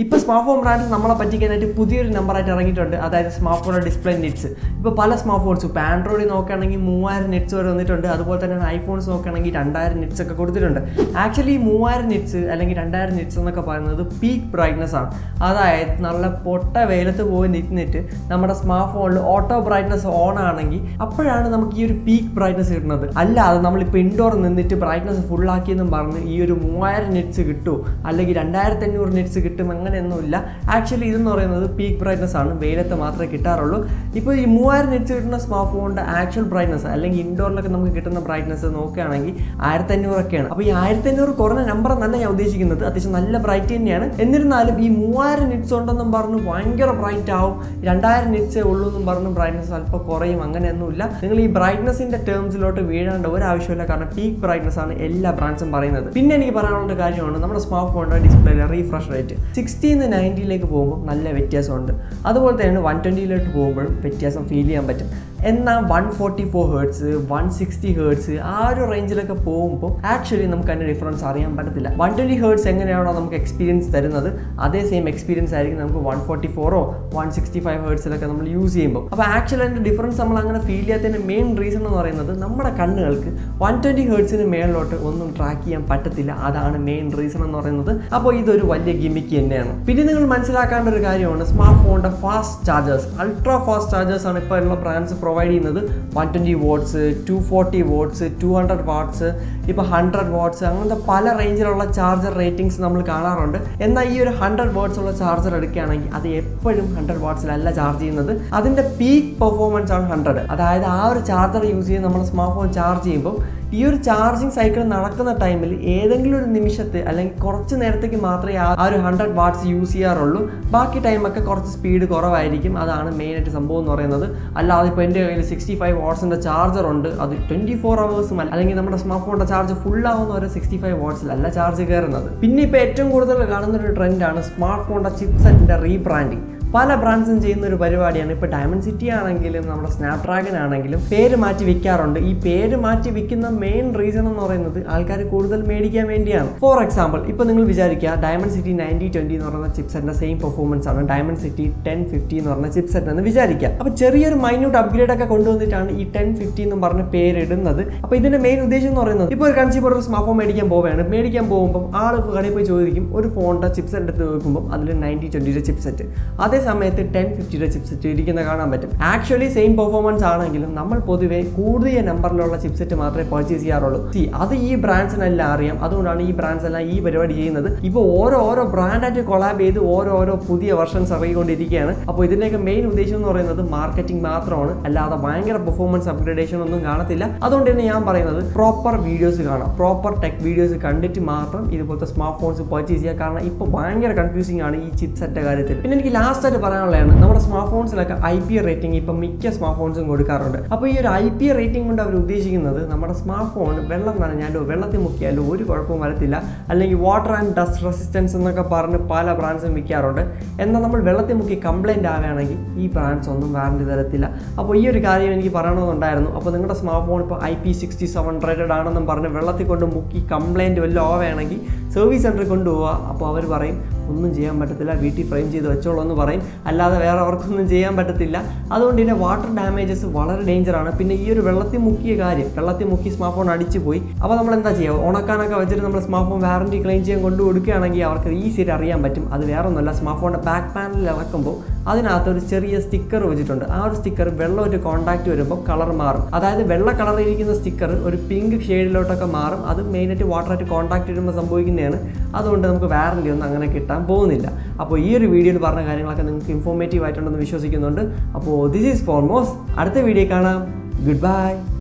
ഇപ്പോൾ smart phone brands നമ്മളെ പറ്റിക്കാനായിട്ട് പുതിയൊരു നമ്പറായിട്ട് ഇറങ്ങിയിട്ടുണ്ട്. അതായത് സ്മാർട്ട് ഫോണിൻ്റെ ഡിസ്പ്ലേ നിറ്റ്സ്. ഇപ്പോൾ പല സ്മാർട്ട് ഫോൺസ് ഇപ്പോൾ ആൻഡ്രോയിഡ് നോക്കുകയാണെങ്കിൽ 3000 നിറ്റ്സ് വരെ വന്നിട്ടുണ്ട്. അതുപോലെ തന്നെ ഐഫോൺസ് നോക്കുകയാണെങ്കിൽ 2000 നിറ്റ്സ് ഒക്കെ കൊടുത്തിട്ടുണ്ട്. ആക്ച്വലി ഈ 3000 നിറ്റ്സ് അല്ലെങ്കിൽ 2000 നിറ്റ്സ് എന്നൊക്കെ പറയുന്നത് പീക്ക് ബ്രൈറ്റ്നസ് ആണ്. അതായത് നല്ല പൊട്ട വെയിലത്ത് പോയി നിന്നിട്ട് നമ്മുടെ സ്മാർട്ട് ഫോണിൽ ഓട്ടോ ബ്രൈറ്റ്നസ് ഓൺ ആണെങ്കിൽ അപ്പോഴാണ് നമുക്ക് ഈ ഒരു പീക്ക് ബ്രൈറ്റ്നസ് കിട്ടുന്നത്. അല്ലാതെ നമ്മളിപ്പോൾ ഇൻഡോർ നിന്നിട്ട് ബ്രൈറ്റ്നസ് ഫുള്ളാക്കിയെന്നും പറഞ്ഞ് ഈ ഒരു 3000 നിറ്റ്സ് കിട്ടുമോ അല്ലെങ്കിൽ 2500 നിറ്റ്സ് കിട്ടും അങ്ങനെയൊന്നുമില്ല. ആക്ച്വലി ഇതെന്ന് പറയുന്നത് പീക്ക് ബ്രൈറ്റ്നസ് ആണ്, വെയിലത്ത് മാത്രമേ കിട്ടാറുള്ളൂ. ഇപ്പോൾ ഈ 3000 നിറ്റ്സ് കിട്ടുന്ന സ്മാർട്ട് ഫോണിൻ്റെ ആക്ച്വൽ ബ്രൈറ്റ്നസ് അല്ലെങ്കിൽ ഇൻഡോറിലൊക്കെ നമുക്ക് കിട്ടുന്ന ബ്രൈറ്റ്നസ് നോക്കുകയാണെങ്കിൽ 1500 ഒക്കെയാണ്. അപ്പോൾ ഈ 1500 കുറഞ്ഞ നമ്പർ എന്നല്ല ഞാൻ ഉദ്ദേശിക്കുന്നത്, അത്യാവശ്യം നല്ല ബ്രൈറ്റ് തന്നെയാണ്. എന്നിരുന്നാലും ഈ 3000 നിറ്റ്സ് ഉണ്ടെന്നും പറഞ്ഞ് ഭയങ്കര ബ്രൈറ്റ് ആവും, 2000 നിറ്റ്സേ ഉള്ളൂ എന്നും പറഞ്ഞ് ബ്രൈറ്റ്നസ് അല്പം കുറയും, അങ്ങനെയൊന്നുമില്ല. നിങ്ങൾ ഈ ബ്രൈറ്റ്നസിൻ്റെ ടേംസിലോട്ട് വീഴേണ്ട ഒരു ആവശ്യമില്ല, കാരണം പീക്ക് ബ്രൈറ്റ്നസ് ആണ് എല്ലാ ബ്രാൻഡ്സും പറയുന്നത്. പിന്നെ എനിക്ക് പറയാനുള്ള കാര്യമാണ് നമ്മുടെ സ്മാർട്ട് ഫോണിൻ്റെ ഡിസ്പ്ലേയിലെ റീഫ്രഷ് റേറ്റ് 60 90ലേക്ക് പോകുമ്പോൾ നല്ല വ്യത്യാസമുണ്ട്. അതുപോലെ തന്നെ 120യിലോട്ട് പോകുമ്പോഴും വ്യത്യാസം ഫീൽ ചെയ്യാൻ പറ്റും. എന്നാൽ 144 ഹേർട്സ് 160 ഹേർട്സ് ആ ഒരു റേഞ്ചിലൊക്കെ പോകുമ്പോൾ ആക്ച്വലി നമുക്ക് അതിൻ്റെ ഡിഫറൻസ് അറിയാൻ പറ്റത്തില്ല. 120 ഹേർട്സ് എങ്ങനെയാണോ നമുക്ക് എക്സ്പീരിയൻസ് തരുന്നത് അതേ സെയിം എക്സ്പീരിയൻസ് ആയിരിക്കും നമുക്ക് 144 165 ഹേർട്സിലൊക്കെ നമ്മൾ യൂസ് ചെയ്യുമ്പോൾ. അപ്പോൾ ആക്ച്വലി അതിൻ്റെ ഡിഫറൻസ് നമ്മൾ അങ്ങനെ ഫീൽ ചെയ്യാത്തതിൻ്റെ മെയിൻ റീസൺ എന്ന് പറയുന്നത് നമ്മുടെ കണ്ണുകൾക്ക് 120 ഹേർട്സിന് മേളിലോട്ട് ഒന്നും ട്രാക്ക് ചെയ്യാൻ പറ്റത്തില്ല. അതാണ് മെയിൻ റീസൺ എന്ന് പറയുന്നത്. അപ്പോൾ ഇതൊരു വലിയ ഗിമിക്ക് തന്നെയാണ്. പിന്നെ നിങ്ങൾ മനസ്സിലാക്കേണ്ട ഒരു കാര്യമാണ് സ്മാർട്ട് ഫോണിൻ്റെ fast chargers. Ultra fast chargers ആണ് ഇപ്പോൾ ഉള്ള ബ്രാൻഡ്സ് പ്രൊവൈഡ് ചെയ്യുന്നത്. 120 വാട്ട്സ് 240 വാട്ട്സ് 200 വാട്ട്സ് ഇപ്പോൾ 100 വാട്ട്സ് അങ്ങനത്തെ പല റേഞ്ചിലുള്ള ചാർജർ റേറ്റിംഗ്സ് നമ്മൾ കാണാറുണ്ട്. എന്നാൽ ഈ ഒരു 100 വാട്ട്സ് ഉള്ള ചാർജർ എടുക്കുകയാണെങ്കിൽ അത് എപ്പോഴും 100 വാട്ട്സിലല്ല ചാർജ് ചെയ്യുന്നത്. അതിൻ്റെ പീക്ക് പെർഫോമൻസ് ആണ് 100. അതായത് ആ ഒരു ചാർജർ യൂസ് ചെയ്ത് നമ്മൾ സ്മാർട്ട് ഫോൺ ചാർജ് ചെയ്യുമ്പോൾ ഈ ഒരു ചാർജിങ് സൈക്കിൾ നടക്കുന്ന ടൈമിൽ ഏതെങ്കിലും ഒരു നിമിഷത്ത് അല്ലെങ്കിൽ കുറച്ച് നേരത്തേക്ക് മാത്രമേ ആ ഒരു 100 വാട്ട്സ് യൂസ് ചെയ്യാറുള്ളൂ. ബാക്കി ടൈമൊക്കെ കുറച്ച് സ്പീഡ് കുറവായിരിക്കും. അതാണ് മെയിനായിട്ട് സംഭവം എന്ന് പറയുന്നത്. അല്ലാതെ ഇപ്പോൾ എൻ്റെ കയ്യിൽ 65 വാട്ട്സിൻ്റെ ചാർജർ ഉണ്ട്, അത് 24 അവേഴ്സും അല്ലെങ്കിൽ നമ്മുടെ സ്മാർട്ട് ഫോണിൻ്റെ ചാർജ് ഫുള്ളാവുന്ന ഒരു 65 വാട്ട്സിലല്ല ചാർജ് കയറുന്നത്. പിന്നെ ഇപ്പോൾ ഏറ്റവും കൂടുതൽ കാണുന്നൊരു ട്രെൻഡാണ് സ്മാർട്ട് ഫോണിൻ്റെ ചിപ്സെറ്റിൻ്റെ റീബ്രാൻഡിങ്. പല ബ്രാൻഡ്സും ചെയ്യുന്ന ഒരു പരിപാടിയാണ്. ഇപ്പോൾ ഡയമണ്ട്സിറ്റി ആണെങ്കിലും നമ്മുടെ സ്നാപ്ഡ്രാഗൺ ആണെങ്കിലും പേര് മാറ്റി വിൽക്കാറുണ്ട്. ഈ പേര് മാറ്റി വിൽക്കുന്ന മെയിൻ റീസൺ എന്ന് പറയുന്നത് ആൾക്കാർ കൂടുതൽ മേടിക്കാൻ വേണ്ടിയാണ്. ഫോർ എക്സാമ്പിൾ ഇപ്പോൾ നിങ്ങൾ വിചാരിക്കുക ഡയമണ്ട്സിറ്റി 9020 എന്ന് പറയുന്ന ചിപ്സെറ്റിൻ്റെ സെയിം പെർഫോമൻസ് ആണ് ഡയമണ്ട്സിറ്റി 1050 എന്ന് പറഞ്ഞ ചിപ്സെറ്റ് എന്ന് വിചാരിക്കുക. അപ്പോൾ ചെറിയൊരു മൈന്യൂട്ട് അപ്ഗ്രേഡ് ഒക്കെ കൊണ്ടുവന്നിട്ടാണ് ഈ 1050 എന്ന് പറഞ്ഞ പേരിടുന്നത്. അപ്പോൾ ഇതിൻ്റെ മെയിൻ ഉദ്ദേശം എന്ന് പറയുന്നത് ഇപ്പോൾ ഒരു കൺസ്യൂമർ ഒരു സ്മാർട്ട് ഫോൺ മേടിക്കാൻ പോകുമ്പോൾ ആൾ കടയിൽ പോയി ചോദിക്കും, ഒരു ഫോണിൻ്റെ ചിപ്സെറ്റ് എടുത്ത് നോക്കുമ്പോൾ അതിൽ 9020 ചിപ്സെറ്റ്, അതേ സമയത്ത് 1050 ചിപ്സെറ്റ് ഇരിക്കുന്ന കാണാൻ പറ്റും. ആക്ച്വലി സെയിം പെർഫോമൻസ് ആണെങ്കിലും നമ്മൾ പൊതുവെ കൂടുതൽ നമ്പറിലുള്ള ചിപ്സെറ്റ് മാത്രമേ പർച്ചേസ് ചെയ്യാറുള്ളൂ. അത് ഈ ബ്രാൻഡ്സിനെല്ലാം അറിയാം. അതുകൊണ്ടാണ് ഈ ബ്രാൻഡ്സ് എല്ലാം ഈ പരിപാടി ചെയ്യുന്നത്. ഇപ്പോൾ ഓരോ ബ്രാൻഡായിട്ട് കൊളാബ് ചെയ്ത് ഓരോ പുതിയ വെർഷൻസ് ഇറങ്ങിക്കൊണ്ടിരിക്കുകയാണ്. അപ്പോൾ ഇതിൻ്റെയൊക്കെ മെയിൻ ഉദ്ദേശം എന്ന് പറയുന്നത് മാർക്കറ്റിംഗ് മാത്രമാണ്, അല്ലാതെ ഭയങ്കര പെർഫോമൻസ് അപ്ഗ്രേഡേഷൻ ഒന്നും കാണത്തില്ല. അതുകൊണ്ട് തന്നെ ഞാൻ പറയുന്നത് പ്രോപ്പർ വീഡിയോസ് കാണാം, പ്രോപ്പർ ടെക് വീഡിയോസ് കണ്ടിട്ട് മാത്രം ഇതുപോലത്തെ സ്മാർട്ട് ഫോൺസ് പർച്ചേസ് ചെയ്യുക. കാരണം ഇപ്പോൾ ഭയങ്കര കൺഫ്യൂസിംഗ് ആണ് ഈ ചിപ്സെറ്റിൻ്റെ കാര്യത്തിൽ. പിന്നെ എനിക്ക് ലാസ്റ്റ് പറയാനുള്ളതാണ് നമ്മുടെ സ്മാർട്ട് ഫോൺസിലൊക്കെ IPA റേറ്റിംഗ് ഇപ്പം മിക്ക സ്മാർട്ട് ഫോൺസും കൊടുക്കാറുണ്ട്. അപ്പോൾ ഈ ഒരു IPA റേറ്റിംഗ് കൊണ്ട് അവർ ഉദ്ദേശിക്കുന്നത് നമ്മുടെ സ്മാർട്ട് ഫോൺ വെള്ളം നനഞ്ഞാലോ വെള്ളത്തിൽ മുക്കിയാലോ ഒരു കുഴപ്പവും വരത്തില്ല, അല്ലെങ്കിൽ വാട്ടർ ആൻഡ് ഡസ്റ്റ് റെസിസ്റ്റൻസ് എന്നൊക്കെ പറഞ്ഞ് പല ബ്രാൻഡ്സും വിൽക്കാറുണ്ട്. എന്നാൽ നമ്മൾ വെള്ളത്തിൽ മുക്കി കംപ്ലൈൻറ്റ് ആവുകയാണെങ്കിൽ ഈ ബ്രാൻഡ്സ് ഒന്നും വാറണ്ടി തരത്തില്ല. അപ്പോൾ ഈ ഒരു കാര്യം എനിക്ക് പറയണമെന്നുണ്ടായിരുന്നു. അപ്പോൾ നിങ്ങളുടെ സ്മാർട്ട് ഫോൺ ഇപ്പോൾ IP67 റേറ്റഡ് ആണെന്നും പറഞ്ഞ് വെള്ളത്തിൽ കൊണ്ട് മുക്കി കംപ്ലൈൻറ്റ് വല്ലതും ആവുകയാണെങ്കിൽ സർവീസ് സെൻറ്ററിൽ കൊണ്ടുപോവുക. അപ്പോൾ അവർ പറയും ഒന്നും ചെയ്യാൻ പറ്റത്തില്ല, വീട്ടിൽ ഫ്രെയിം ചെയ്ത് വെച്ചോളൂ എന്ന് പറയും, അല്ലാതെ വേറെ അവർക്കൊന്നും ചെയ്യാൻ പറ്റത്തില്ല. അതുകൊണ്ട് തന്നെ വാട്ടർ ഡാമേജസ് വളരെ ഡേഞ്ചറാണ്. പിന്നെ ഈ ഒരു വെള്ളത്തിൽ മുക്കി സ്മാർട്ട് ഫോൺ അടിച്ചു പോയി. അപ്പോൾ നമ്മൾ എന്താ ചെയ്യുക, ഉണക്കാനൊക്കെ വെച്ചിട്ട് നമ്മൾ സ്മാർട്ട് ഫോൺ വാറണ്ടി ക്ലെയിം ചെയ്യാൻ കൊണ്ടു കൊടുക്കുകയാണെങ്കിൽ അവർക്ക് ഈസിയായിട്ട് അറിയാൻ പറ്റും. അത് വേറെ ഒന്നുമല്ല, സ്മാർട്ട് ഫോണിൻ്റെ ബാക്ക് പാനലിൽ ഇളക്കുമ്പോൾ അതിനകത്ത് ഒരു ചെറിയ സ്റ്റിക്കർ വെച്ചിട്ടുണ്ട്. ആ ഒരു സ്റ്റിക്കർ വെള്ളം ഒരു കോൺടാക്റ്റ് വരുമ്പോൾ കളർ മാറും. അതായത് വെള്ള കളറിലിരിക്കുന്ന സ്റ്റിക്കർ ഒരു പിങ്ക് ഷെയ്ഡിലോട്ടൊക്കെ മാറും. അത് മെയിനായിട്ട് വാട്ടറായിട്ട് കോൺടാക്റ്റ് വരുമ്പോൾ സംഭവിക്കുന്നതാണ്. അതുകൊണ്ട് നമുക്ക് വാറണ്ടി ഒന്നും അങ്ങനെ കിട്ടാൻ പോകുന്നില്ല. അപ്പോൾ ഈ ഒരു വീഡിയോയിൽ പറഞ്ഞ കാര്യങ്ങളൊക്കെ നിങ്ങൾക്ക് ഇൻഫോർമേറ്റീവ് ആയിട്ടുണ്ടെന്ന് വിശ്വസിക്കുന്നുണ്ട്. അപ്പോൾ ദിസ് ഈസ് ഫോർമോസ്റ്റ്. അടുത്ത വീഡിയോ കാണാം. Good bye.